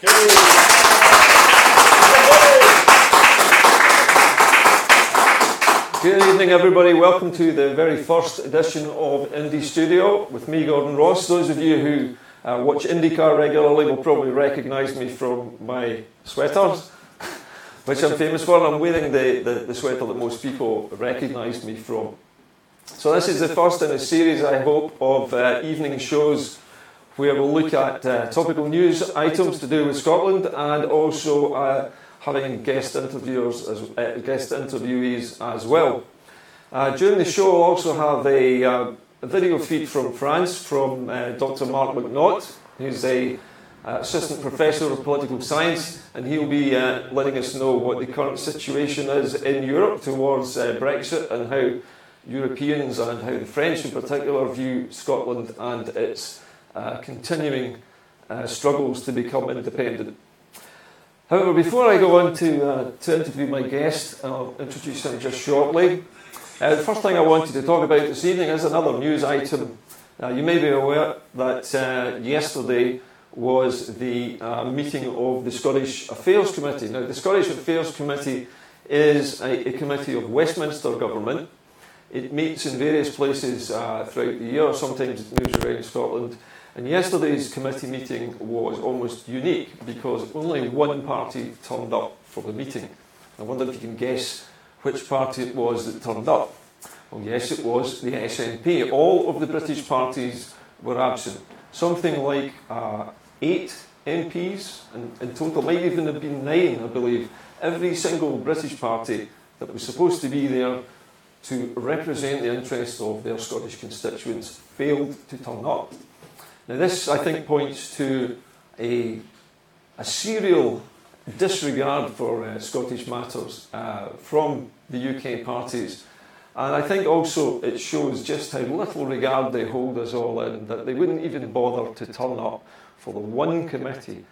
Good evening, everybody. Welcome to the very first edition of Indystudio with me, Gordon Ross. Those of you who watch IndyCar regularly will probably recognise me from my sweaters, which I'm famous for. And I'm wearing the sweater that most people recognise me from. So this is the first in a series, I hope, of evening shows where we'll look at topical news items to do with Scotland and also having guest interviewees as well. During the show, we'll also have a video feed from France from Dr. Mark McNaught, who's an assistant professor of political science, and he'll be letting us know what the current situation is in Europe towards Brexit and how Europeans and how the French in particular view Scotland and its continuing struggles to become independent. However, before I go on to interview my guest, I'll introduce him just shortly. The first thing I wanted to talk about this evening is another news item. You may be aware that yesterday was the meeting of the Scottish Affairs Committee. Now, the Scottish Affairs Committee is a committee of Westminster government. It meets in various places throughout the year, sometimes it moves around Scotland. And yesterday's committee meeting was almost unique because only one party turned up for the meeting. I wonder if you can guess which party it was that turned up. Well, yes, it was the SNP. All of the British parties were absent. Something like 8 MPs, and in total might even have been 9, I believe. Every single British party that was supposed to be there to represent the interests of their Scottish constituents failed to turn up. Now this, I think, points to a serial disregard for Scottish matters from the UK parties. And I think also it shows just how little regard they hold us all in, that they wouldn't even bother to turn up for the one committee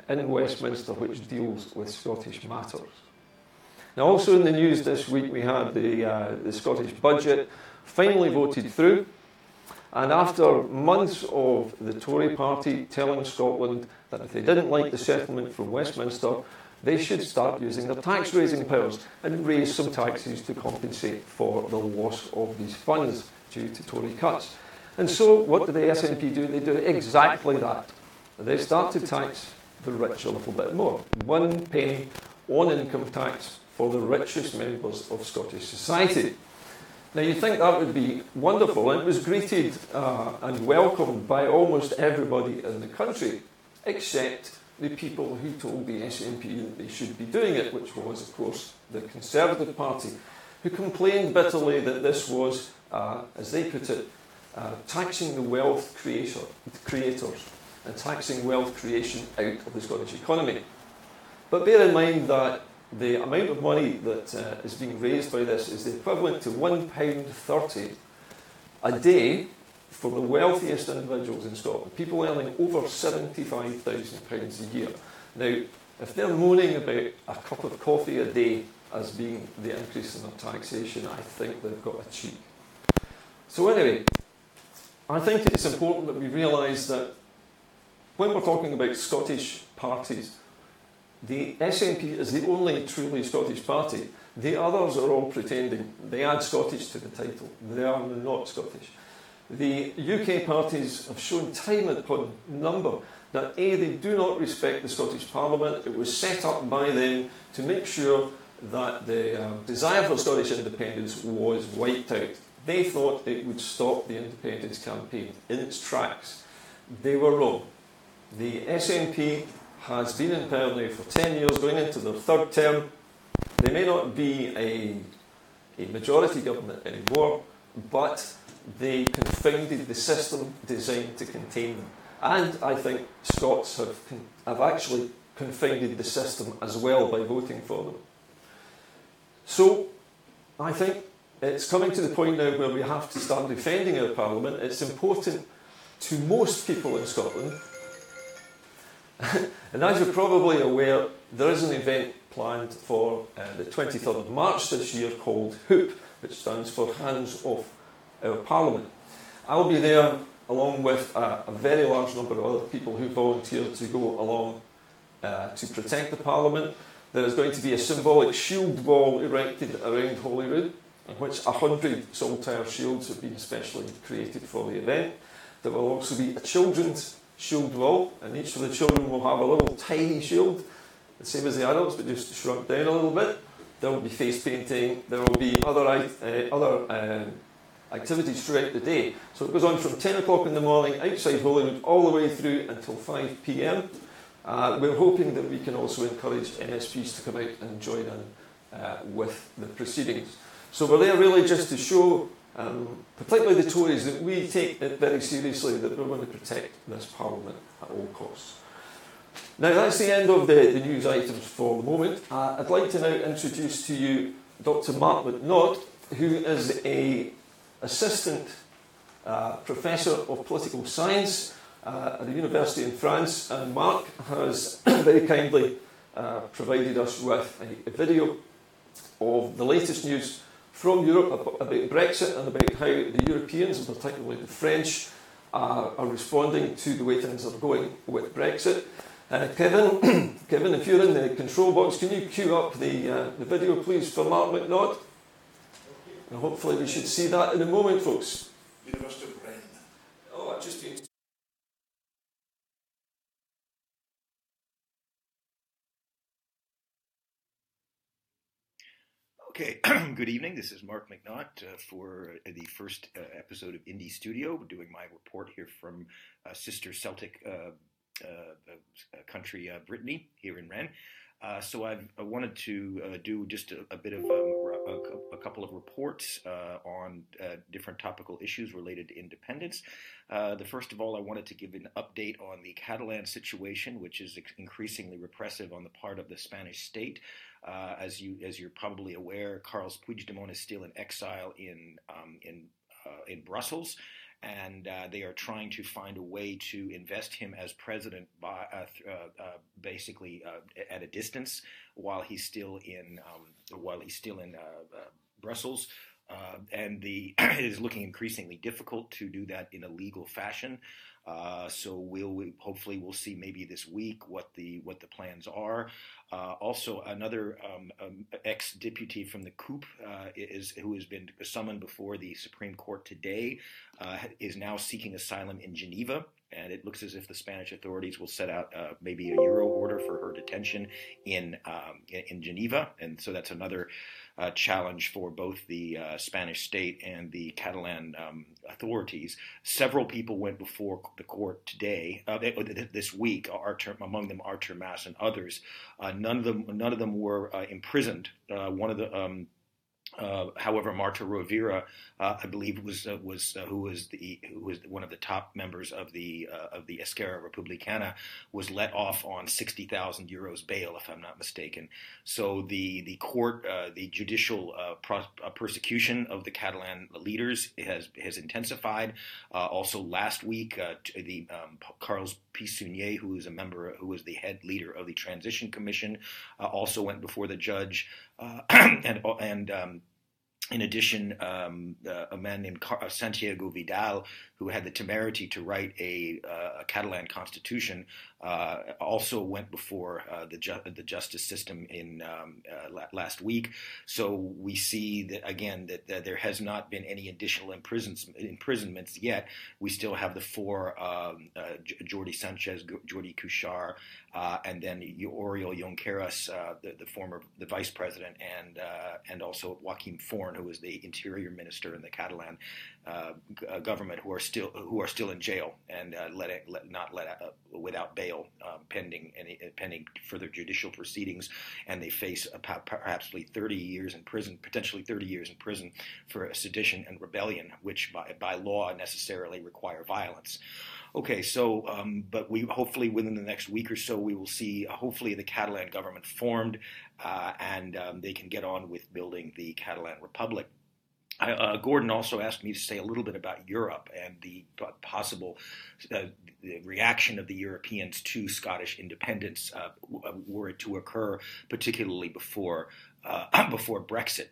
in Westminster which deals with Scottish matters. Now also in the news this week we had the Scottish budget finally voted through. And after months of the Tory party telling Scotland that if they didn't like the settlement from Westminster, they should start using their tax-raising powers and raise some taxes to compensate for the loss of these funds due to Tory cuts. And so what do the SNP do? They do exactly that. They start to tax the rich a little bit more. 1 penny on income tax for the richest members of Scottish society. Now you'd think that would be wonderful, and it was greeted and welcomed by almost everybody in the country, except the people who told the SNP that they should be doing it, which was, of course, the Conservative Party, who complained bitterly that this was, as they put it, taxing the wealth creators and taxing wealth creation out of the Scottish economy. But bear in mind that the amount of money that is being raised by this is the equivalent to £1.30 a day for the wealthiest individuals in Scotland, people earning over £75,000 a year. Now, if they're moaning about a cup of coffee a day as being the increase in their taxation, I think they've got a cheek. So anyway, I think it's important that we realise that when we're talking about Scottish parties, the SNP is the only truly Scottish party. The others are all pretending. They add Scottish to the title. They are not Scottish. The UK parties have shown time upon number that A, they do not respect the Scottish Parliament. It was set up by them to make sure that the desire for Scottish independence was wiped out. They thought it would stop the independence campaign in its tracks. They were wrong. The SNP has been in power now for 10 years, going into their third term. They may not be a majority government anymore, but they confounded the system designed to contain them. And I think Scots have actually confounded the system as well by voting for them. So I think it's coming to the point now where we have to start defending our Parliament. It's important to most people in Scotland. And as you're probably aware, there is an event planned for the 23rd of March this year called HOOP, which stands for Hands Off Our Parliament. I'll be there along with a very large number of other people who volunteered to go along to protect the Parliament. There is going to be a symbolic shield wall erected around Holyrood, in which 100 saltire shields have been specially created for the event. There will also be a children's shield wall, and each of the children will have a little tiny shield, the same as the adults, but just shrunk down a little bit. There will be face painting, there will be other activities throughout the day. So it goes on from 10 o'clock in the morning outside Holyrood all the way through until 5 p.m. We're hoping that we can also encourage NSPs to come out and join in with the proceedings. So we're there really just to show, particularly the Tories, that we take it very seriously, that we're going to protect this Parliament at all costs. Now that's the end of the news items for the moment. I'd like to now introduce to you Dr. Mark McNaught, who is an assistant professor of political science at a university in France, and Mark has very kindly provided us with a video of the latest news from Europe about Brexit and about how the Europeans, and particularly the French, are responding to the way things are going with Brexit. Kevin, if you're in the control box, can you cue up the video, please, for Mark McNaught? And hopefully we should see that in a moment, folks. University of Rennes. Oh, I've just been... Okay, good evening. This is Mark McNaught for the first episode of Indystudio. We're doing my report here from sister Celtic country, Brittany, here in Rennes. So I wanted to do just a bit of a couple of reports on different topical issues related to independence. First of all, I wanted to give an update on the Catalan situation, which is increasingly repressive on the part of the Spanish state. As you're probably aware, Carles Puigdemont is still in exile in Brussels. And they are trying to find a way to invest him as president by basically at a distance while he's still in Brussels, and it is looking increasingly difficult to do that in a legal fashion. So hopefully we'll see maybe this week what the plans are. Also, another ex-deputy from the coup who has been summoned before the Supreme Court today is now seeking asylum in Geneva, and it looks as if the Spanish authorities will set out maybe a Euro order for her detention in Geneva, and so that's another challenge for both the Spanish state and the Catalan authorities. Several people went before the court today, this week. Among them Artur Mas and others. None of them were imprisoned. However, Marta Rovira, I believe, who was one of the top members of the Esquerra Republicana, was let off on 60,000 euros bail, if I'm not mistaken. So the court, the judicial persecution of the Catalan leaders has intensified. Also, last week, Carles Pisunier, who is the head leader of the Transition Commission, also went before the judge, in addition, a man named Santiago Vidal, who had the temerity to write a Catalan constitution, also went before the justice system in last week. So we see that again that there has not been any additional imprisonments yet. We still have the four: Jordi Sanchez, Jordi Cuixart, and then Oriol Junqueras, the vice president, and also Joaquim Forn, who is the interior minister in the Catalan government, who are still in jail and not let out without bail, pending further judicial proceedings, and they face perhaps 30 years in prison, potentially 30 years in prison for sedition and rebellion, which by law necessarily require violence. Okay, so but we hopefully within the next week or so we will see hopefully the Catalan government formed, and they can get on with building the Catalan Republic. Gordon also asked me to say a little bit about Europe and the possible reaction of the Europeans to Scottish independence were it to occur, particularly before Brexit.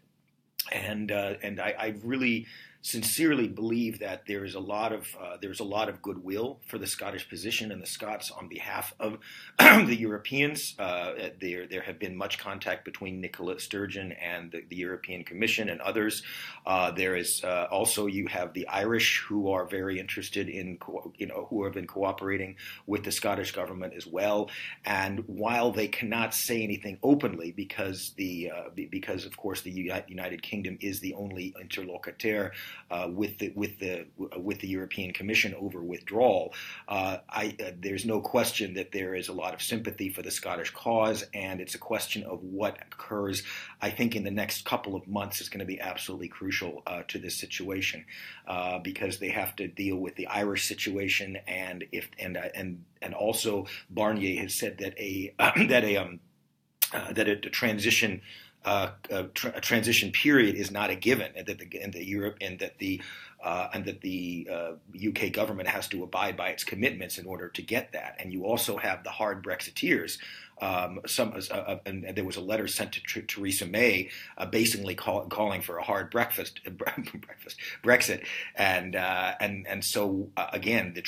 And I really sincerely believe that there's a lot of goodwill for the Scottish position and the Scots on behalf of the Europeans. There have been much contact between Nicola Sturgeon and the European Commission and others. There is also, you have the Irish, who are very interested in, who have been cooperating with the Scottish government as well. And while they cannot say anything openly, because of course the United Kingdom is the only interlocutor with the European Commission over withdrawal, there's no question that there is a lot of sympathy for the Scottish cause, and it's a question of what occurs. I think in the next couple of months is going to be absolutely crucial to this situation, because they have to deal with the Irish situation, and also Barnier has said that a transition period is not a given, and that the UK government has to abide by its commitments in order to get that. And you also have the hard Brexiteers. And there was a letter sent to Theresa May, basically calling for a hard Brexit, and so again, the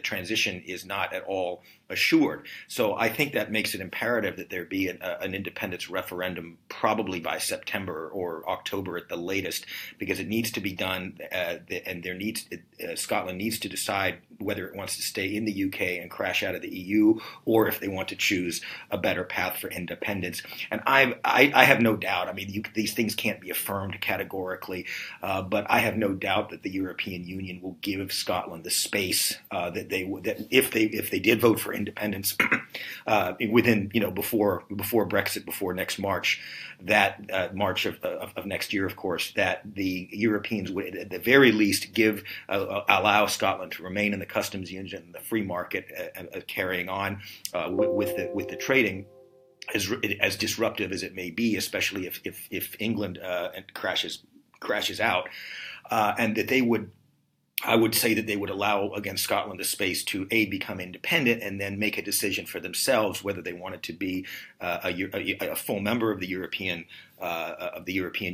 transition is not at all assured. So I think that makes it imperative that there be an independence referendum, probably by September or October at the latest, because it needs to be done, and Scotland needs to decide whether it wants to stay in the UK and crash out of the EU, or if they want to choose a better path for independence. And I have no doubt. I mean, these things can't be affirmed categorically, but I have no doubt that the European Union will give Scotland the space that if they did vote for independence within before Brexit, before next March, that March of next year, of course, that the Europeans would at the very least allow Scotland to remain in the customs union and the free market, carrying on with the trading, as disruptive as it may be, especially if England crashes out, and that they would. I would say that they would allow, again, Scotland the space to become independent, and then make a decision for themselves whether they wanted to be a full member of the European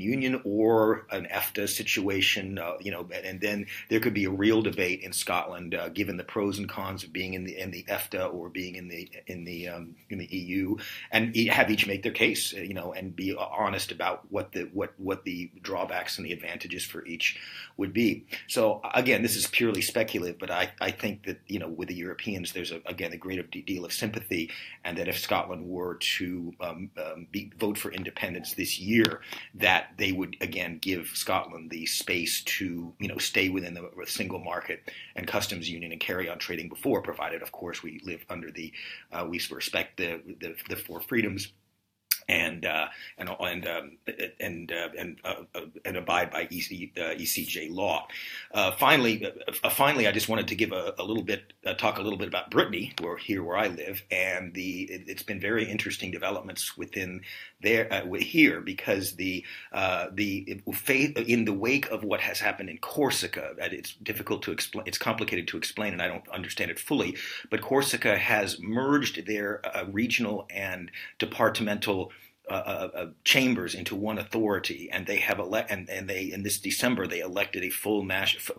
Union, or an EFTA situation, and then there could be a real debate in Scotland, given the pros and cons of being in the EFTA or being in the EU, and have each make their case, and be honest about what the drawbacks and the advantages for each would be. So again, this is purely speculative, but I think that with the Europeans, there's a great deal of sympathy, and that if Scotland were to vote for independence this year, that they would again give Scotland the space to stay within the single market and customs union and carry on trading before, provided of course we live under we respect the four freedoms and abide by ECJ law. Finally, I just wanted to give talk a little bit about Brittany, where I live, and it's been very interesting developments within here, because in the wake of what has happened in Corsica, it's difficult to explain. It's complicated to explain, and I don't understand it fully. But Corsica has merged their regional and departmental chambers into one authority, and they have in this December they elected a full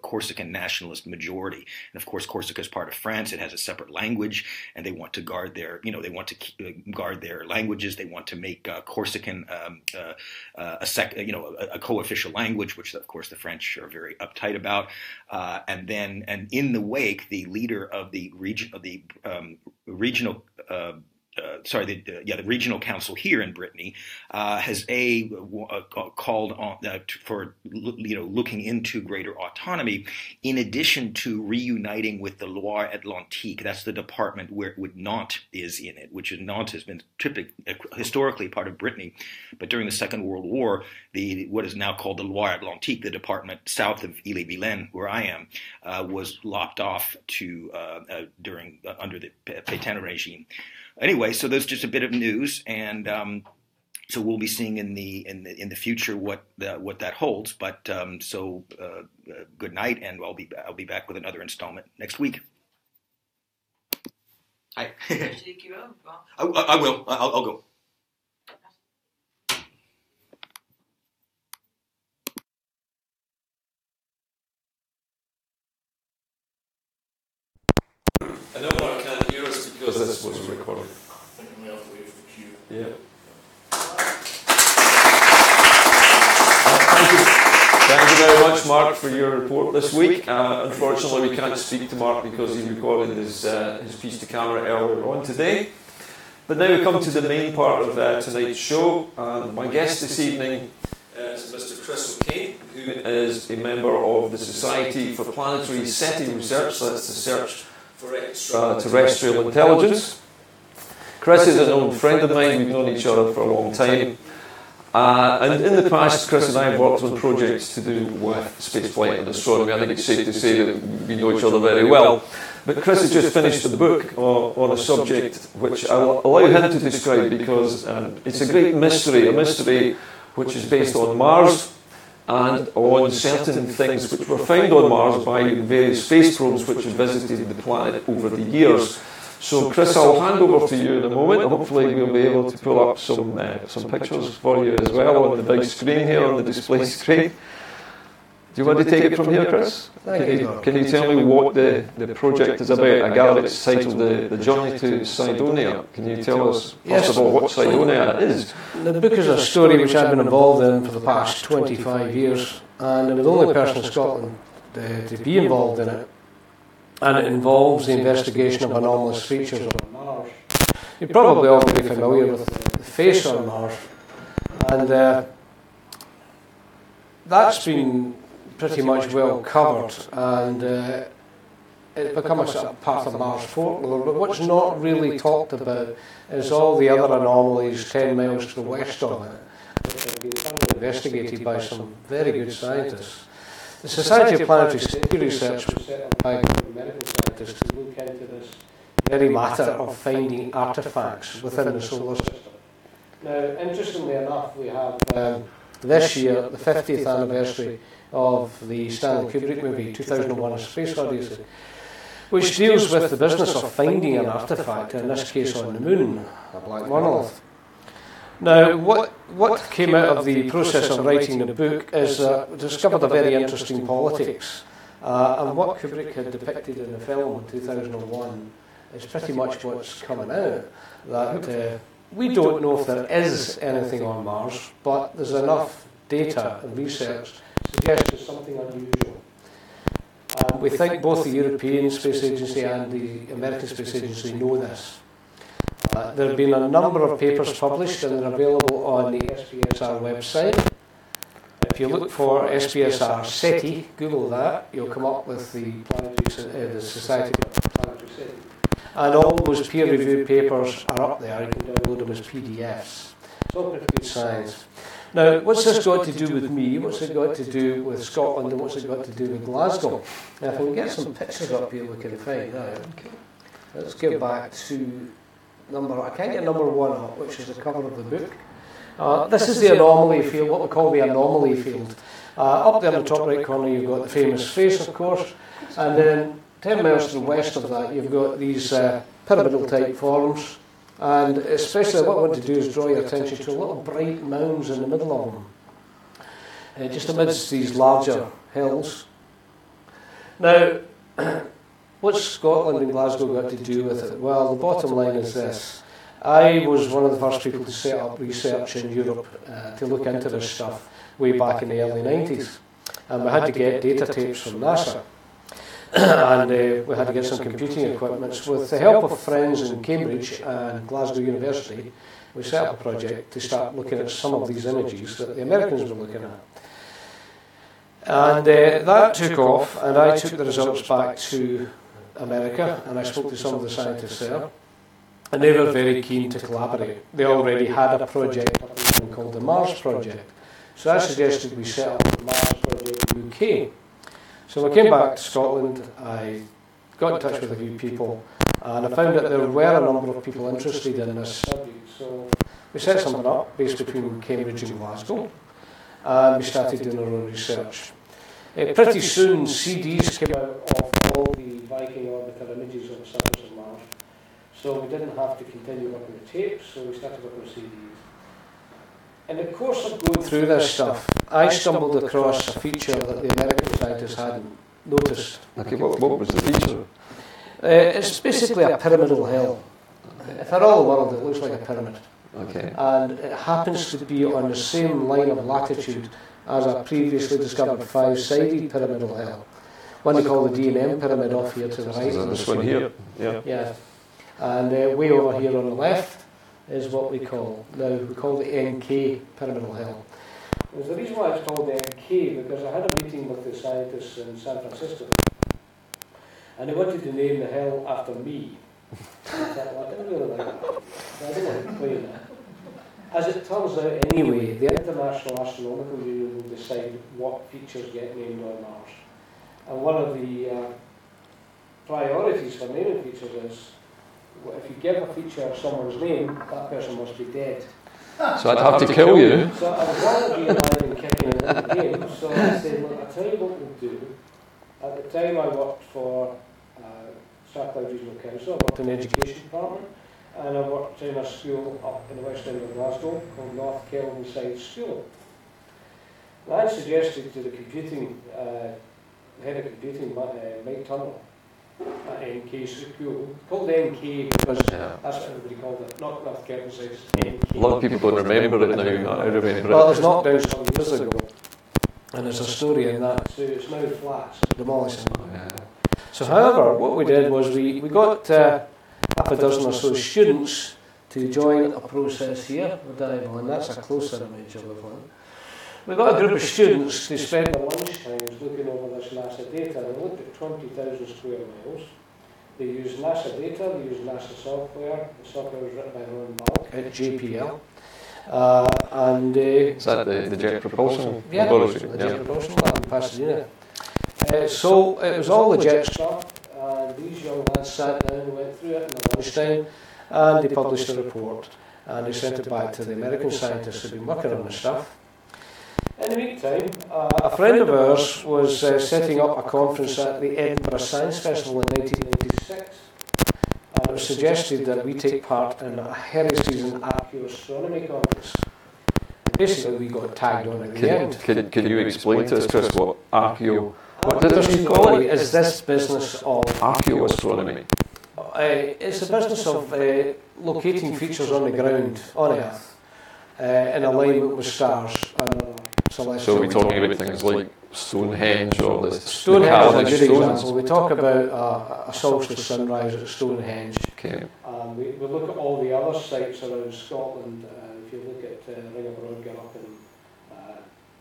Corsican nationalist majority. And of course, Corsica is part of France. It has a separate language, and they want to guard their languages. They want to make Corsican a co-official language, which of course the French are very uptight about. And in the wake, the leader of the regional the regional council here in Brittany has called on for looking into greater autonomy, in addition to reuniting with the Loire-Atlantique. That's the department where Nantes is in it, which Nantes has been historically part of Brittany, but during the Second World War, what is now called the Loire-Atlantique, the department south of Ille-et-Vilaine, where I am, was lopped off under the Pétain regime. Anyway, so there's just a bit of news, and so we'll be seeing in the future what that holds. But good night, and I'll be back with another installment next week. Hi. I will. I'll go. know Mark can't hear us because this was recorded. I think we have to wait for the cue. Yeah. Thank you very much, Mark, for your report this week. Unfortunately, we can't speak to Mark because he recorded his piece to camera earlier on today. But now we come to the main part of tonight's show. My guest this evening is Mr. Chris O'Kane, who is a member of the Society for Planetary Setting Research. That's the search for extraterrestrial intelligence. Chris is an old friend of mine. We've known each other for a long time. And in the past, Chris and I have worked on projects to do with spaceflight and astronomy. I think it's safe to say that we know each other very well. But Chris has just finished a book on a subject which I'll allow him to describe because it's a great mystery, a mystery which is based on Mars and on certain things which were found on Mars by various space probes which have visited the planet over the years. So, Chris, I'll hand over to you in a moment. Hopefully, we'll be able to pull up some pictures for you as well on the big screen here, on the display screen. Do you want to take it from here, Chris? Can you tell me what the project is about? I gather it's titled The Journey to Cydonia. Can you tell us, first of all, what Cydonia is? The book is a story which I've been involved in for the past 25 years, and I'm the only person in Scotland to be involved in it. And it involves the investigation of anomalous features on Mars. You're probably already familiar with the face on Mars, and that's been pretty much well covered, and it's become a sort of part of Mars folklore. But what's not really talked about is all the other anomalies 10 miles to the west of it, which have been investigated by some very good scientists. The Society of Planetary Setting Research was set up by medical scientists to look into this very matter of finding artefacts within the solar system. Now, interestingly enough, we have this year the 50th anniversary of the Stanley Kubrick movie 2001: A Space Odyssey, which deals with the business of finding an artefact, in this case on the moon, a black monolith. Now, what came out of the process of writing the book is discovered a very interesting politics. And what Kubrick had depicted in the film in 2001 is pretty much what's coming out. That we don't know if there is anything on Mars, but there's enough data and research to suggest there's something unusual. We think both the European Space Agency and the American Space Agency know this. There have been a number of papers published and they're available on the SPSR website. If you look for SPSR SETI, Google that, you'll come up with the Society of Planetary Setting. And all those peer-reviewed papers are up there. You can download them as PDFs. It's all pretty good science. Now, what's this got to do with me? What's it got to do with Scotland? And what's it got to do with Glasgow? Now, if we can get some pictures up here, we can find out. Let's go back to I can't get number 1 up, which is the cover of the book. This is the anomaly field, what we call the anomaly field. Up there in the top right corner, you've got the famous face, of course, and then 10 miles to the west of that, you've got these pyramidal-type forms, and especially what I want to do is draw your attention to little bright mounds in the middle of them, just amidst these larger hills. Now, what's Scotland and Glasgow got to do with it? Well, the bottom line is this. I was one of the first people to set up research in Europe to look into this stuff way back in the early 90s. And we had to get data tapes from NASA. And we had to get some computing equipment. So with the help of friends in Cambridge and Glasgow University, we set up a project to start looking at some of these images that the Americans were looking at. And that took off, and I took the results back to America, and I spoke to some of the scientists there, and they were very keen to collaborate. They already had a project called the Mars Project, so I suggested we set up the Mars Project in the UK. So I came back to Scotland, I got in touch with a few people, and I found that there were a number of people interested in this subject. So we set something up based between Cambridge and Glasgow, and we started doing our own research. Pretty soon, CDs came out of all the Viking orbiter images of the surface of Mars. So we didn't have to continue working with tapes, so we started working with CDs. In the course of going through this stuff, I stumbled across a feature that the American scientists hadn't noticed. Okay, what was the feature? It's basically a pyramidal hill. For all the world, it looks like a pyramid. Okay. And it happens to be on the same line of latitude as a previously discovered five-sided pyramidal hill. One they call the D&M pyramid off here to the right. So this one here? Yeah. Yeah. And way over here on the left is what we call the NK pyramidal hill. There's a reason why it's called the NK, because I had a meeting with the scientists in San Francisco, and they wanted to name the hill after me. I thought, well, I didn't really like that. So I didn't explain that. As it turns out, anyway, the International Astronomical Union will decide what features get named on Mars. And one of the priorities for naming features is, well, if you give a feature someone's name, that person must be dead. So I'd have to kill you. So I was rather be alive and kicking in the game, so I said, look, I'll tell you what we'll do. At the time I worked for Strathclyde Regional Council, I worked in the Education Department, and I worked in a school up in the west end of Glasgow called North Kelvinside School. And I suggested to the computing, head of computing, Mike Turner, at NK School, called NK because that's what everybody called it, not North Kelvinside. A lot of people don't remember it now. I remember it. Well, it was knocked down some years ago, and there's a story in that. So it's now flats, demolishing. So, however, what we did was we got half a dozen or so students to join a process here, the diamond, and that's a closer image of the one. We got a group of students to spend their lunchtimes looking over this NASA data. They looked at 20,000 square miles. They used NASA data, they used NASA software. The software was written by Ron Balk at JPL. Is that the Jet Propulsion Laboratory? The Jet Propulsion Lab in Pasadena. So it was all the jet stuff, and these young lads sat down and went through it in the lunchtime, and they published a report, and they sent it back to the American scientists who'd been working on the stuff. In the meantime, a friend of ours was setting up a conference at the Edinburgh Science Festival in 1996, and it was suggested that we take part in a Heresies and Archaeoastronomy conference. Basically, we got tagged on at the end. Can you explain to us, Chris, what what did you call it? Is this business of archaeoastronomy? It's a business of locating features on the ground, on Earth, in alignment with stars and celestial. So we're talking about things like Stonehenge or the Stonehenge is a good example. We talk about a solstice sunrise at Stonehenge. Okay. We look at all the other sites around Scotland. If you look at Ring of Brodgar up in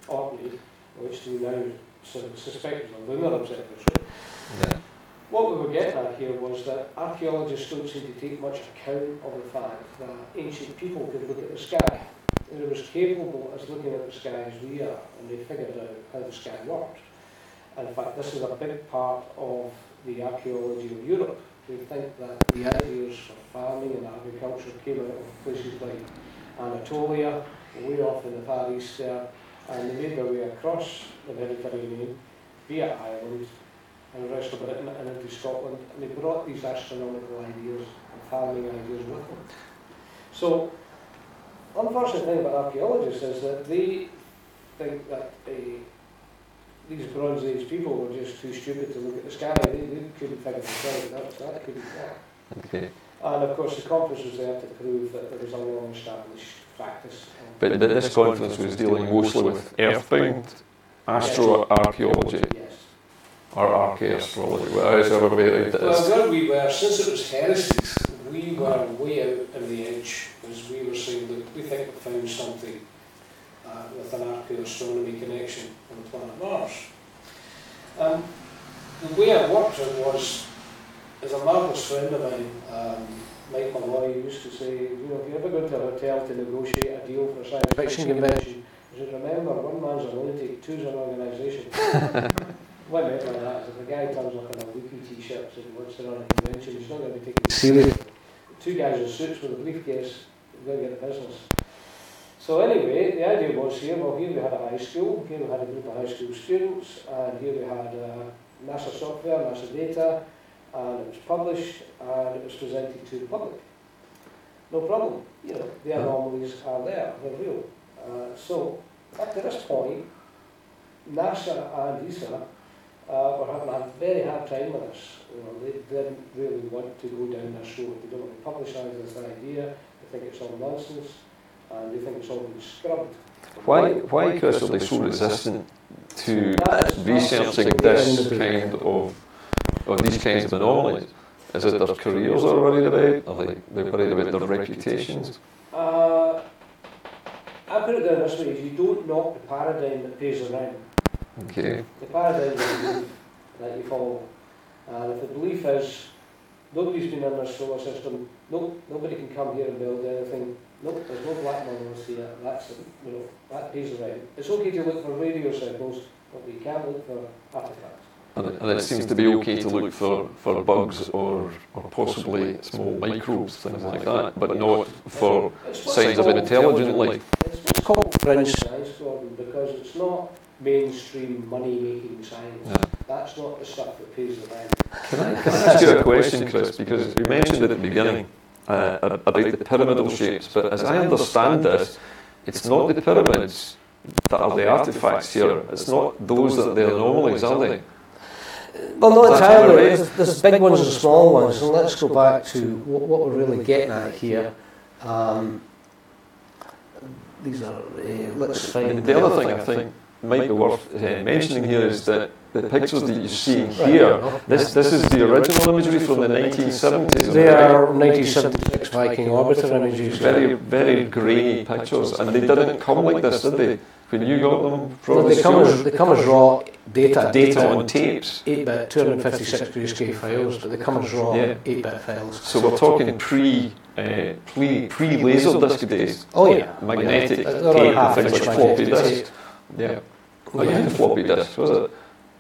Orkney, which we now suspect is a lunar observatory. Yeah. What we were getting at here was that archaeologists don't seem to take much account of the fact that ancient people could look at the sky. They were as capable as looking at the sky as we are, and they figured out how the sky worked. And in fact, this is a big part of the archaeology of Europe. We think that the ideas for farming and agriculture came out of places like Anatolia, way off in the Far East there, and they made their way across the Mediterranean via Ireland and the rest of Britain and into Scotland, and they brought these astronomical ideas and farming ideas with them. So, the unfortunate thing about archaeologists is that they think that these Bronze Age people were just too stupid to look at the sky. They couldn't figure this out. That couldn't work. Okay. And of course, the conference was there to prove that there was a long-established practice. But this conference was dealing mostly with earthbound astroarchaeology. Yes. Or archaeastrology, however way it is. Well, where we were, since it was heresies, we were way out on the edge, because we were saying, look, we think we found something with an archaeoastronomy connection on the planet Mars. The way it worked was, as a marvellous friend of mine, Mike Malloy, used to say, you know, if you ever go to a hotel to negotiate a deal for a science fiction convention, he said, remember, one man's a lunatic, two's an organisation. What I meant by that is if a guy turns up in a Wiki t-shirt and wants to run a convention, he's not going to be taken seriously. Two guys in suits with a briefcase, they're going to get the business. So anyway, the idea was here we had a high school, here we had a group of high school students, and here we had NASA software, NASA data, and it was published, and it was presented to the public. No problem, you know, the anomalies are there, they're real. So, up to this point, NASA and ESA were having a very hard time with this. You know, they didn't really want to go down this road. They don't want to publicise this idea. They think it's all nonsense, and they think it's all been scrubbed. Why, Chris, are they so resistant to researching this kind of, or these kinds of anomalies? Is it their careers they're worried about? Are they worried about their reputations? I put it down this way: you don't knock the paradigm that pays the rent. Okay. The paradigm that you follow. And if the belief is nobody's been in this solar system, nobody can come here and build anything. There's no black monoliths here. That pays the rent. It's okay to look for radio signals, but we can't look for artifacts. And it seems to be okay to look for bugs or possibly small microbes, things like that, but not for signs of intelligent life. It's called fringe science, Gordon, because it's not mainstream money-making science. Yeah. That's not the stuff that pays the rent. Can I ask you a question, Chris? Because you mentioned at the beginning about the pyramidal shapes, but as I understand this, it's not the pyramids that are the artefacts here. It's not those that are the anomalies, are they? Well, not entirely. There's big ones and small ones, and let's go back to what we're really getting at here. These are, let's find... The other thing I think might be worth mentioning here is that the pictures that you're seeing here, this is the original imagery from the 1970s. They are 1976 Viking orbiter images. Very, very grainy pictures, and they didn't come like this, did they? When you got them from Well, they come as raw data on tapes. 8-bit, 256 grayscale files, but they come as raw 8-bit files. So we're talking pre-laser disc days. Oh yeah, magnetic tape and things like floppy disks. Yeah, magnetic floppy disks, was it?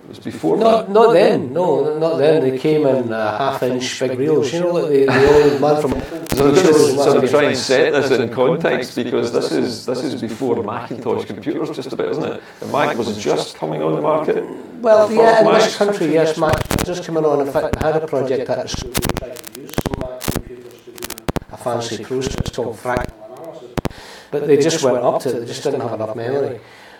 It was before that. Not then. No, not then. They came in half-inch big reels. You know, like the old man from. So I'm going to sort of try and set this in context, because this is before Macintosh computers, just about, isn't it? The Mac was just coming on the market. Well, yeah, in this country, yes, Mac was just coming on. In fact, I had a project at the school we tried to use some Mac computers to do a fancy process called fractal analysis, but they just went up to it. They just didn't have enough memory,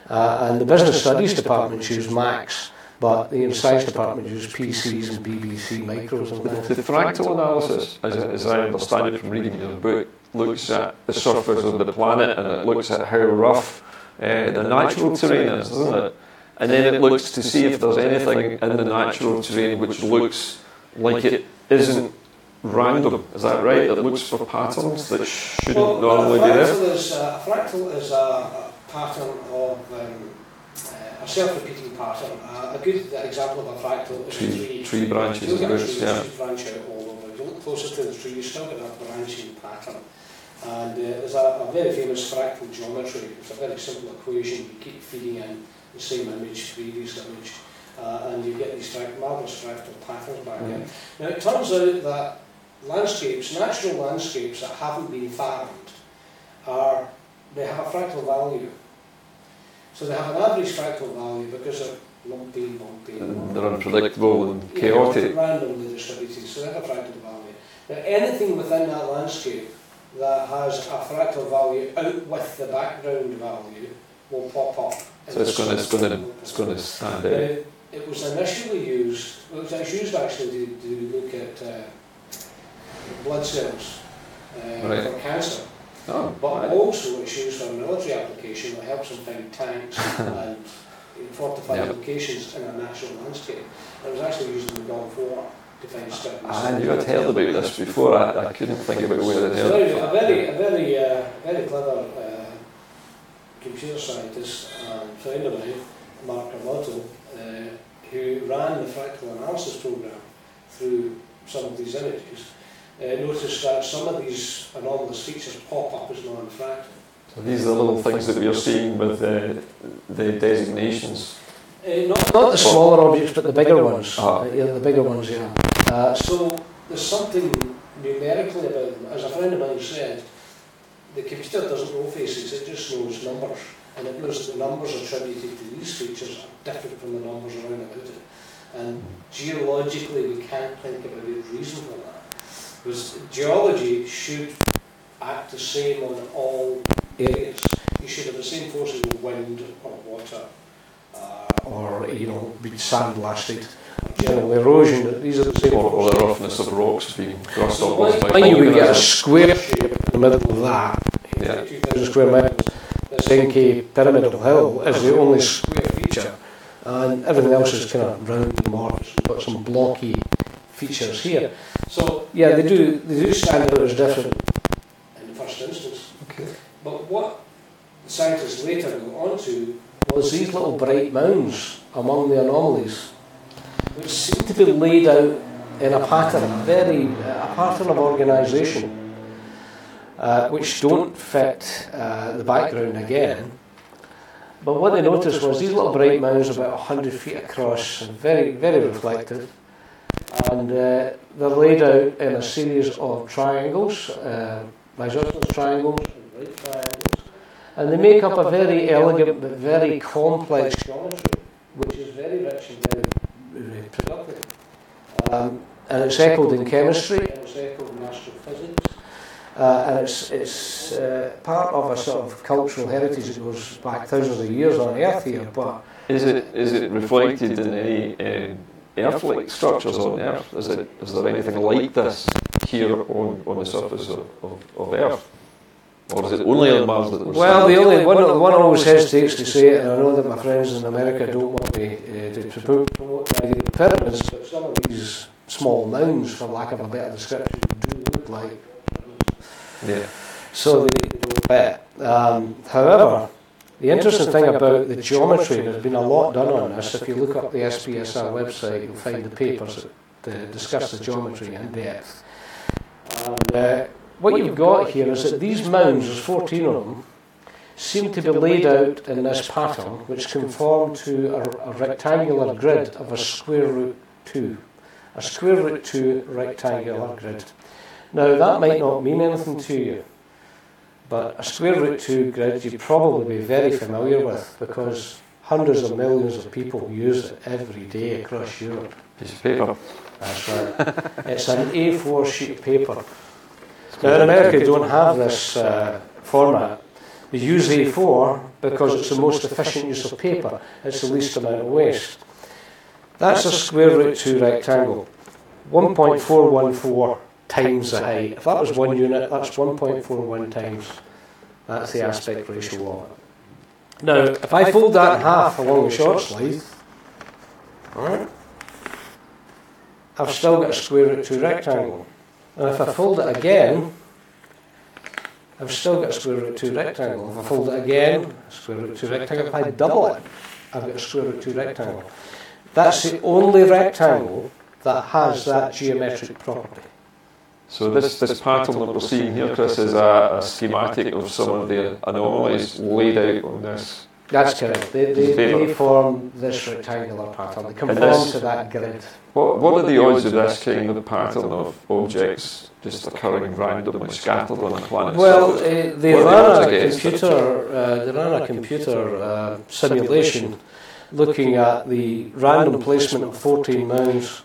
and the business studies department used Macs. But the science department uses PCs and BBC micros and things. The fractal analysis, as I understand it from reading your book, looks at the surface of the planet, and it looks at how rough the natural terrain is, doesn't it? And then it looks to see if there's anything in the natural terrain which looks like it isn't random. Is that right? It looks for patterns that shouldn't normally be there. A fractal is a pattern of a self-repeating pattern. A good example of a fractal is a tree. Tree branches. You look at a tree, trees branch out all over. If you look closer to the tree, you still get that branching pattern. And there's a very famous fractal geometry. It's a very simple equation. You keep feeding in the same image, previous image, and you get these marvelous fractal patterns back in. Now it turns out that landscapes, natural landscapes that haven't been farmed, they have a fractal value. So they have an average fractal value because they're lumpy. They're unpredictable and chaotic. Randomly distributed, so they have a fractal value. Now anything within that landscape that has a fractal value out with the background value will pop up. So it's going to stand out. It was initially used, it's used actually to look at blood cells for cancer. Oh, but also it's used for a military application that helps them find tanks and fortified locations in a natural landscape. It was actually used in the Gulf War to find certain. I knew I'd heard about this before. I couldn't think about where I'd heard it. A very clever computer scientist and friend of mine, Mark Carlotto, who ran the fractal analysis program through some of these images. Noticed that some of these anomalous features pop up as non-fractal. So these are the little things that we are seeing with the designations. Not the smaller objects, but the bigger ones. The bigger ones, yeah. So there's something numerically about them. As a friend of mine said, the computer doesn't know faces, it just knows numbers. And it knows that the numbers attributed to these features are different from the numbers around about it. And geologically, we can't think of a good reason for that. Because geology should act the same on all areas. You should have the same forces of wind or water or been sandblasted. General erosion. These are the same. Or the roughness of rocks being crossed up. When you would get a square shape in the middle of that, 2,000 square miles, this Inky pyramidal hill is the only square feature, and everything else is kind of round marks. Got some blocky features here. So yeah, they do stand out as different in the first instance. Okay. But what the scientists later got onto was these little bright mounds among the anomalies, which seem to be laid out in a pattern, a pattern of organisation, which don't fit the background again. But what they noticed was these little bright mounds, about 100 feet across, and very, very reflective, and they're laid out in a series of triangles, isosceles triangles and right triangles, and they make up a very elegant but very complex geometry, which is very rich and very productive. And it's echoed in chemistry, and it's echoed in astrophysics, and it's part of a sort of cultural heritage that goes back thousands of years on Earth here. But is it reflected in any Earth-like structures on Earth? Is there anything like this here on the surface of Earth? Or is it only on Mars that there's... Well, the only one always hesitates to say it, and I know that my friends in America don't want me to promote the idea of pyramids, but some of these small mounds, for lack of a better description, do look like pyramids. Yeah. So they don't fit. However, the interesting thing about the geometry, there's been a lot done on this. If you look up the SPSR website, you'll find the papers that discuss the geometry in depth. And what you've got here is that these mounds, there's 14 of them, seem to be laid out in this pattern, which conform to a rectangular grid of a square root 2. A square root 2 rectangular grid. Now, that might not mean anything to you, but a square root 2 grid you'd probably be very familiar with, because hundreds of millions of people use it every day across Europe. Piece of paper. That's right. It's an A4 sheet of paper. Now, in America, they don't have this format. They use A4 because it's the most efficient use of paper. It's the least amount of waste. That's a square root 2 rectangle. 1.414 times the height. If that was 1 unit, that's 1.41 times. That's the aspect ratio of it. Now, if I fold that in half along the short slide, right, I've still got a square root 2 rectangle. And if I fold it again, I've still got a square root 2 rectangle. If I fold it again, square root 2 rectangle. If I double it, I've got a square root 2 rectangle. That's the only rectangle that has that geometric property. So this pattern that we're seeing here, Chris, is a schematic of some of the anomalies laid out on this. That's correct. They form this rectangular pattern. They conform to that grid. What are the odds of this kind of pattern of objects just occurring randomly scattered on the planet? Well, they ran a computer simulation looking at the random placement of 14 mounds,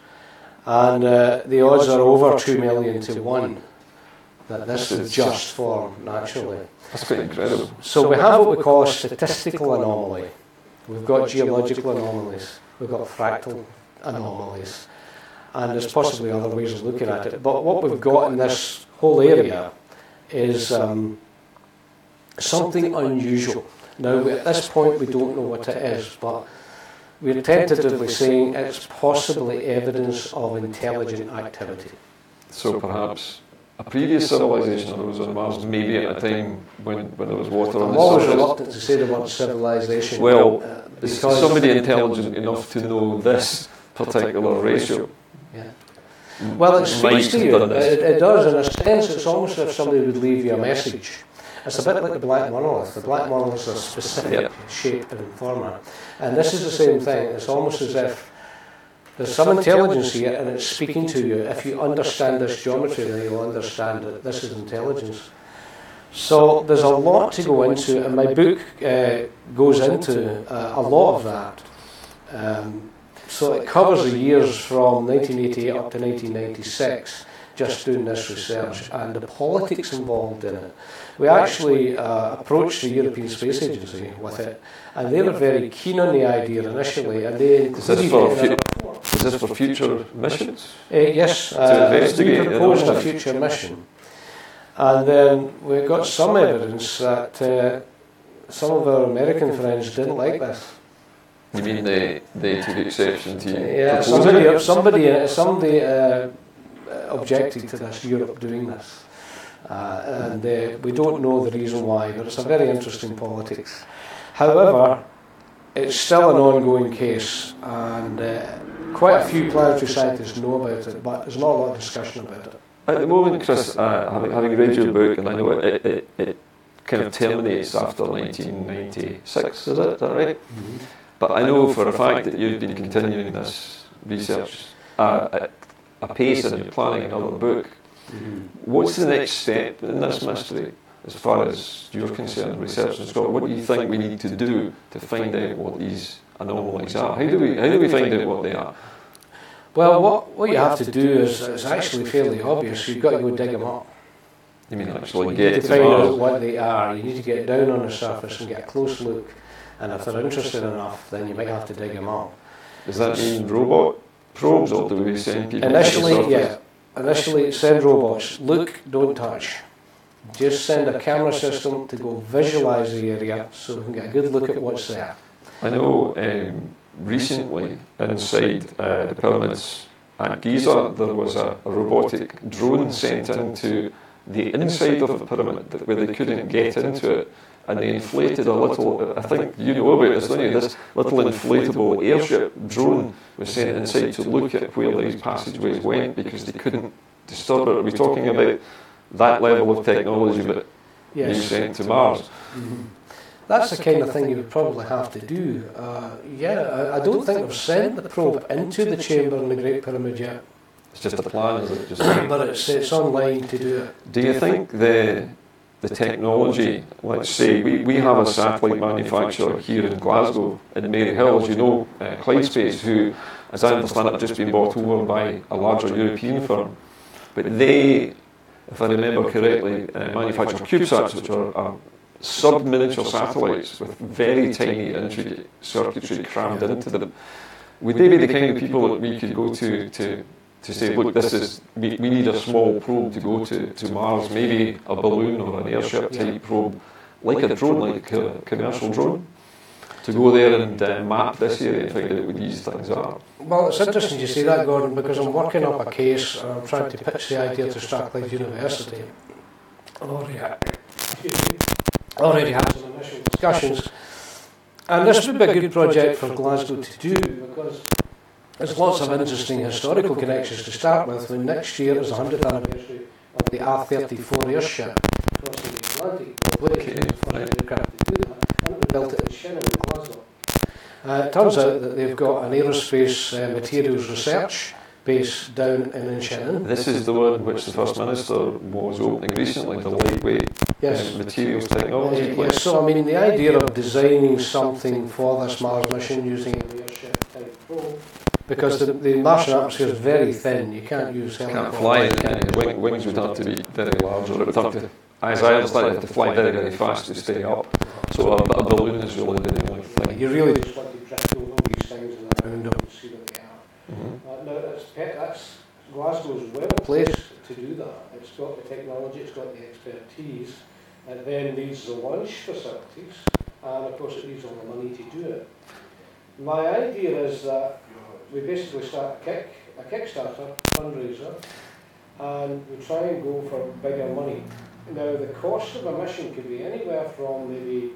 and the odds are over 2 million to 1 that this would just form naturally. That's quite incredible. So we have what we call a statistical anomaly. We've got geological anomalies. We've got fractal anomalies. And there's possibly other ways of looking at it. But what we've got in this whole area is something unusual. Now, at this point, we don't know what it is, but we're tentatively saying it's possibly evidence of intelligent activity. So perhaps a previous civilization arose on Mars, maybe at a time when there was water on the surface. I'm always reluctant to say the word civilization. Well, is somebody intelligent enough to know this particular ratio? Yeah. Well, it speaks to you. It does. In a sense, it's almost as if somebody would leave you a message. It's a bit like the black monolith. The black monolith is a specific shape and format. And this is the same thing. It's almost as if there's some intelligence here and it's speaking to you. If you understand this geometry, then you'll understand that this is intelligence. So there's a lot to go into, and my book goes into a lot of that. So it covers the years from 1988 up to 1996. just doing this research and the politics involved in it. We actually approached the European Space Agency with it, and they were very keen on the idea initially, and they included it in a report. Is this for future missions? Yes, investigate we proposed a future mission. And then we got some evidence that some of our American friends didn't like this. You mean they took exception to you? Yeah, somebody objected to this, Europe doing this. And we don't know the reason why, but it's a very interesting politics. However, it's still an ongoing case, and quite a few planetary scientists know about it, but there's not a lot of discussion about it. At the moment, Chris, having read your book, and I know it kind of terminates after 1996, is that right? Mm-hmm. But I know for a fact that you've been continuing this research at a pace, and you're planning another book. Mm-hmm. What's the next step in this mystery, as far as you're concerned, research in Scotland? What do you think we need to do to find out what these anomalies are? How do we find out what they are? Well, what you have to do is actually fairly obvious. You've got to go dig them up. You mean actually get to find out what they are? You need to get down on the surface and get a close look. And if they're interested enough, then you might have to dig them up. Does that mean robot probes, or do we send people? Initially send robots. Look, don't touch. Just send a camera system to go visualise the area so we can get a good look at what's there. I know recently inside the pyramids at Giza there was a robotic drone sent into the inside of the pyramid where they couldn't get into it, and they inflated a little, I think you know about this, don't you? This little inflatable airship drone was sent inside to look at where these passageways went because they couldn't disturb it. Are we talking about that level of technology that you sent to Mars? Mm-hmm. That's the kind of thing you would probably have to do. I don't think they've sent the probe into the chamber in the Great Pyramid yet. It's just a plan, is it? But it's online to do it. Do you think the technology, let's say, we have a satellite manufacturer here in Glasgow, in Maryhill, as you know, Clydespace, who, as I understand it, have just been bought over by a larger European firm. But they, if I remember correctly, manufacture CubeSats, which are sub-miniature satellites with very tiny intricate circuitry crammed into them. Would they be the kind of people that we could go to say, look, we need a small probe to go to Mars, maybe a balloon or an airship type probe, like a drone, like a commercial drone, to go there and map this area and find out what these things are? Well, it's interesting you say that, Gordon, because I'm working up a case and I'm trying to pitch the idea to Strathclyde University. Already had some initial discussions, and this would be a good project for Glasgow to do because there's lots of interesting historical connections to start with. When next year is the 100th anniversary of the R-34 airship crossing the Atlantic, aircraft to do that, and it built it in Shannon in Glasgow. It turns out that they've got an aerospace materials research base down in Shannon. This is the one which the First Minister was opening recently, the lightweight materials technology place. Yes, so I mean the idea of designing something for this Mars mission using an airship type probe, because the Martian atmosphere is very thin, you can't use helicopters. Can't fly, wings would have to be very large, or it would have to, as I understand, have to fly very, very fast to stay up. So a balloon is really the only thing. You really just want to drift over these things and around them and see what they are. Mm-hmm. Now, Glasgow is well placed to do that. It's got the technology, it's got the expertise, and then needs the launch facilities, and of course it needs all the money to do it. My idea is that we basically start a Kickstarter fundraiser, and we try and go for bigger money. Now, the cost of a mission could be anywhere from maybe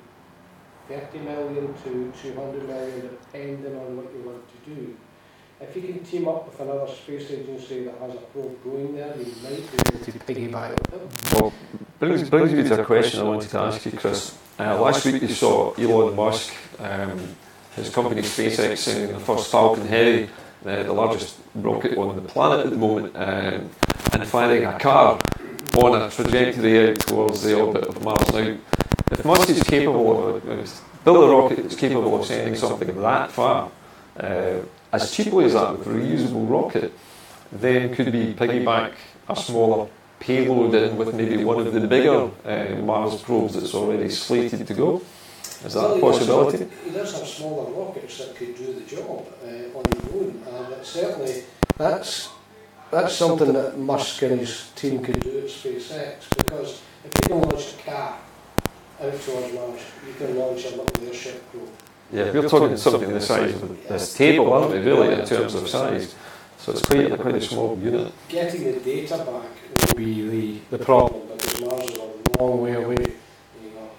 30 million to 200 million, depending on what you want to do. If you can team up with another space agency that has a probe going there, you might be able to piggyback with them. Well, brings me to a question I wanted to ask you, Chris. Last week you saw Elon Musk, his company SpaceX, sending the first Falcon Heavy, the largest rocket on the planet at the moment, and firing a car on a trajectory out towards the orbit of Mars. Now, if Musk is capable of, build a rocket that's capable of sending something that far, as cheaply as that with a reusable rocket, then could we piggyback a smaller payload in with maybe one of the bigger Mars probes that's already slated to go? Is that a possibility? He does have smaller rockets that could do the job on the moon, but certainly that's something that Musk and his team could do at SpaceX, because if you can launch a car out towards Mars, you can launch a little airship probe. Yeah, we're talking something the size of this table, aren't we, really, in terms of size? So it's quite a small unit. Getting the data back will be the problem, because Mars is a long way away.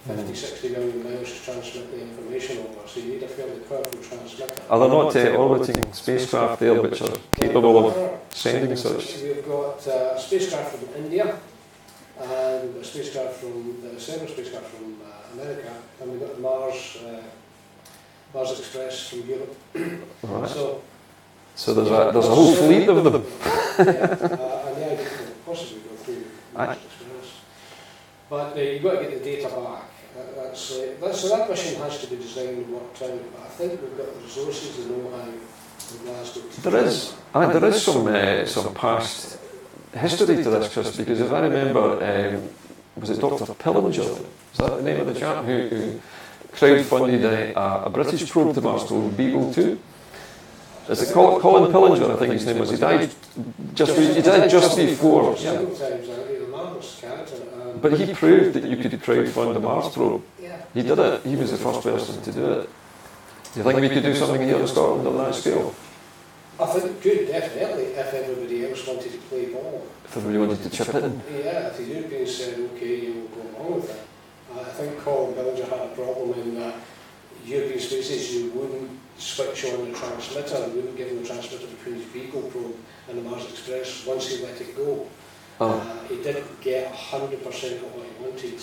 50, 60 million miles to transmit the information over, so you need a fairly powerful transmitter. Are there not orbiting spacecraft there which are capable of sending such? We've got a spacecraft from India, and we've got a spacecraft several spacecraft from America, and we've got Mars Express from Europe. Right. So there's a whole fleet of them. And the idea could possibly go through Mars Express. But you've got to get the data back. So that mission has to be designed and worked out. But I think we've got the resources, the know-how in Glasgow. There is some past history to this, Chris, because if I remember, was it Dr. Pillinger? Is that the name of the chap who crowdfunded a British probe to Mars called Beagle 2? Is it Colin Pillinger, I think his name was? He died just before. Yeah. But he proved that you could crowdfund a Mars probe. He did it. He was the first person to do it. Do you think we could do something here in Scotland on that scale? I think it could, definitely, if everybody else wanted to play ball. If everybody wanted to chip in? Yeah, if the Europeans said, okay, you will go along with it. I think Colin Billinger had a problem in that European Space Agency wouldn't switch on the transmitter, and wouldn't give him the transmitter between his Beagle probe and the Mars Express once he let it go. He didn't get 100% of what he wanted,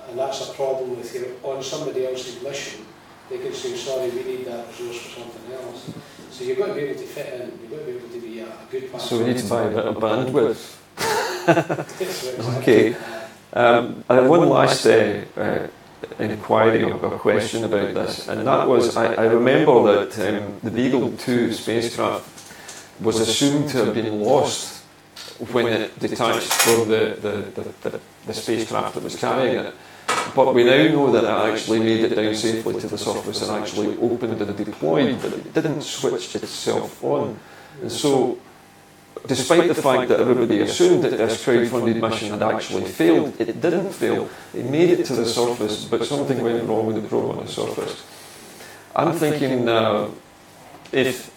and that's a problem with on somebody else's mission. They could say, sorry, we need that resource for something else. So you've got to be able to fit in, you've got to be able to be a good partner. So we need to buy a bit of bandwidth. Okay. I had one last inquiry or question about this, and that was, I remember that the Beagle 2 spacecraft was assumed to have been lost when it detached from the spacecraft that was carrying it. But we now know that it actually made it down safely to the surface and actually opened and deployed, but it didn't switch itself on. And so, despite the fact that everybody assumed that this crowdfunded mission had actually failed, it didn't fail. It made it to the surface, but something went wrong with the probe on the surface. I'm thinking if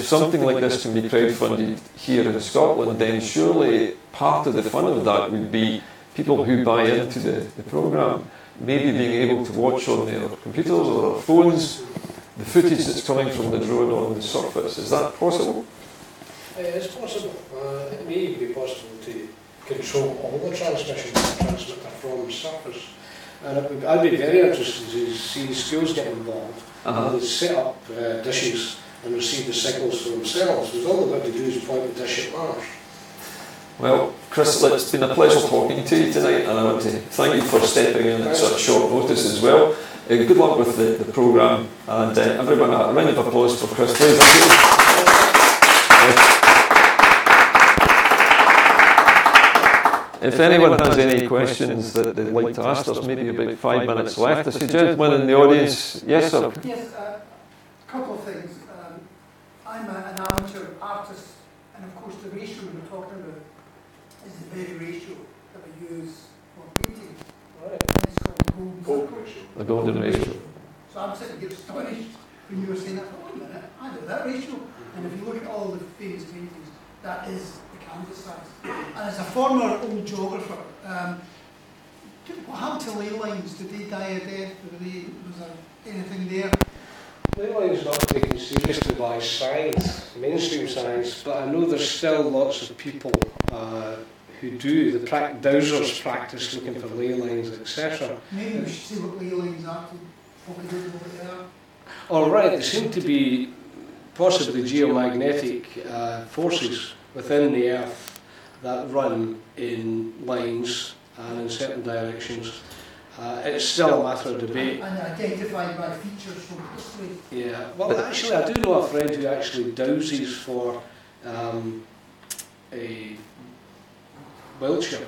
something like this can be crowdfunded here in Scotland, then surely part of the fun of that would be people who buy into the programme maybe being able to watch on their computers or their phones the footage that's coming from the drone on the surface. Is that possible? It's possible. It may even be possible to control all the transmission transmitter from the surface. And I'd be very interested to see schools get involved. They set up dishes and receive the signals for themselves, because all they've got to do is point the dish at Mars. Well, Chris, it's been a pleasure talking to you tonight, and I want to thank you for stepping in at such short notice as well. Good luck with the programme, and everyone a round of applause for Chris, please. If anyone has any questions that they'd like to ask, there's maybe about 5 minutes left. I see a gentleman in the audience. Yes, sir. Yes, a couple of things. I'm an amateur artist, and of course the ratio we were talking about is the very ratio that we use for painting. Right. And it's called the golden ratio. The golden ratio. So I'm sitting here astonished when you were saying that. Wait a minute, I know that ratio. And if you look at all the famous paintings, that is the canvas size. And as a former old geographer, what happened to ley lines? Did they die a death? Was there anything there? Ley lines not taken seriously by science, mainstream science, but I know there's still lots of people who do the dowsers practice looking for ley lines, etc. Maybe we should see what ley lines are to focus on what they are. All right, there seem to be possibly geomagnetic forces within the Earth that run in lines and in certain directions. It's still a matter of debate. And identified by features from history. Yeah, well actually I do know a friend who actually dowses for Wiltshire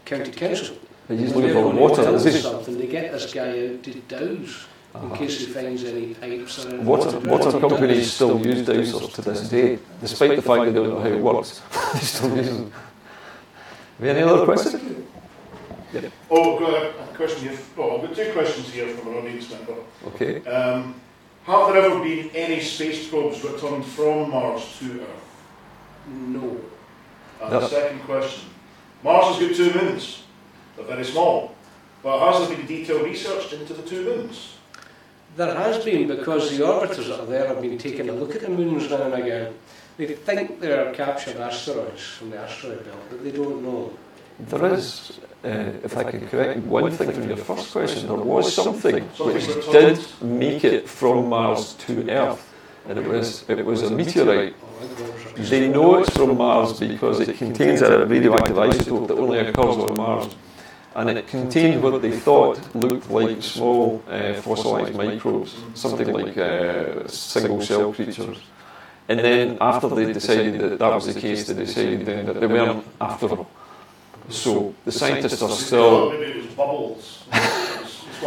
County Council. But he's looking for water, is he? Something to get this guy out to douse in case he finds any pipes or anything. Water companies still use dowsers to this day, despite the fact they don't know how it works. They still use them. Have you any other questions? Yeah. Oh, I've got a question here. Oh, I've got two questions here from an audience member. Okay. Have there ever been any space probes returned from Mars to Earth? No. And the second question. Mars has got 2 moons. They're very small. But has there been detailed research into the 2 moons? There has been, because the orbiters that are there have been taking a look at the moons now and again. They think they're captured asteroids from the asteroid belt, but they don't know. There is, if I can correct one thing from your first question, there was something which did make it from Mars to Earth, and it was a meteorite. They know it's from Mars because it contains a radioactive isotope that only occurs on Mars, and it contained what they thought looked like small fossilised microbes, something like single cell creatures. And then after they decided that that was the case, they decided then that they weren't after all. So the scientists are still... Maybe it was bubbles.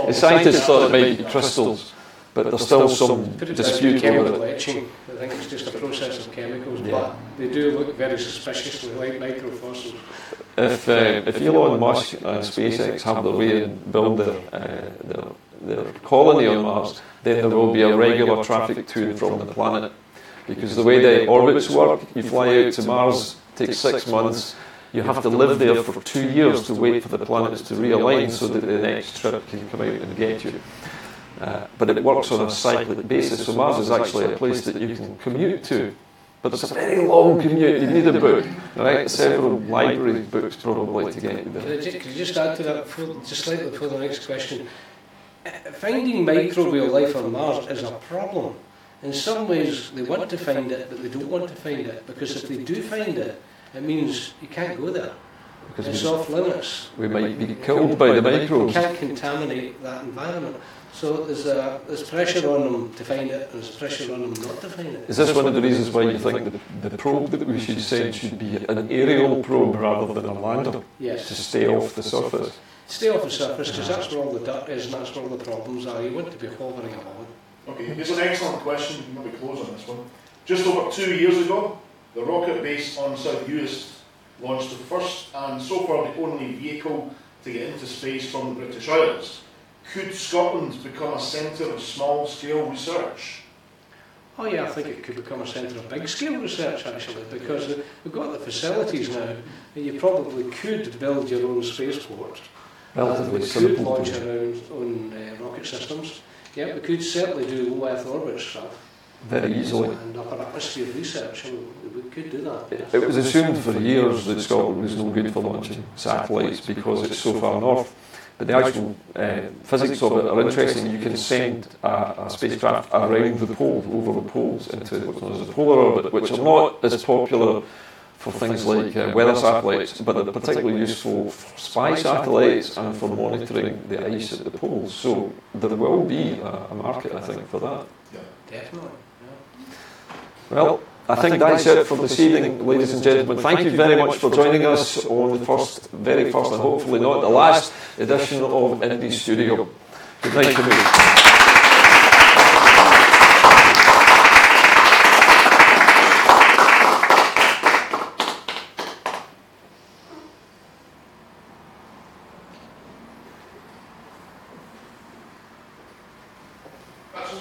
The scientists thought it might be crystals, but there's still some dispute over it. Etching. I think it's just a process of chemicals, but they do look very suspiciously like microfossils. If Elon Musk and SpaceX have their way and build their colony on Mars, then there will be a regular traffic to and from the planet. Because the way the orbits work, you fly out to Mars, takes 6 months, you have to live there for 2 years to wait for the planets to realign so that the next trip can come out and get you. But it works on a cyclic basis, so Mars is actually a place that you can commute to. But it's a very long commute, you need a book, right? Several library books probably to get you there. Could you just add to that, just slightly before the next question? Finding microbial life on Mars is a problem. In some ways, they want to find it, but they don't want to find it, because if they do find it, it means you can't go there. Because it's off limits. We might be killed by the microbes. You can't contaminate that environment. So there's pressure on them to find it, and there's pressure on them not to find it. Is this one of the reasons why you think the probe that we should send should be an aerial probe rather than a lander? Yes. To stay off the surface? Stay off the surface, because that's where all the dirt is, and that's where all the problems are. You want to be hovering along. Okay, here's an excellent question. We can maybe close on this one. Just over 2 years ago, the rocket base on South Uist launched the first and so far the only vehicle to get into space from the British Isles. Could Scotland become a centre of small-scale research? Oh yeah, I think it could become a centre of big-scale research actually, because we've got the facilities now, and you probably could build your own spaceport. Relatively we simple. could launch our own rocket systems. Yeah, we could certainly do low Earth orbit stuff. Very easily. And upper atmosphere research, and we could do that. It was assumed for years that Scotland was no good for launching satellites because it's so far north. But the actual physics of it are interesting. You can send a spacecraft around the pole, over the poles, into what's known as the polar orbit, which are not as popular for things like weather satellites, but are particularly useful for spy satellites and for monitoring the ice at the poles. So there will be a market, I think, for that. Yeah. Definitely. Well, I think that's it for this evening, ladies and gentlemen. Thank you very much for joining us on the very first, and hopefully not the last edition of Indystudio. Good night to you. That's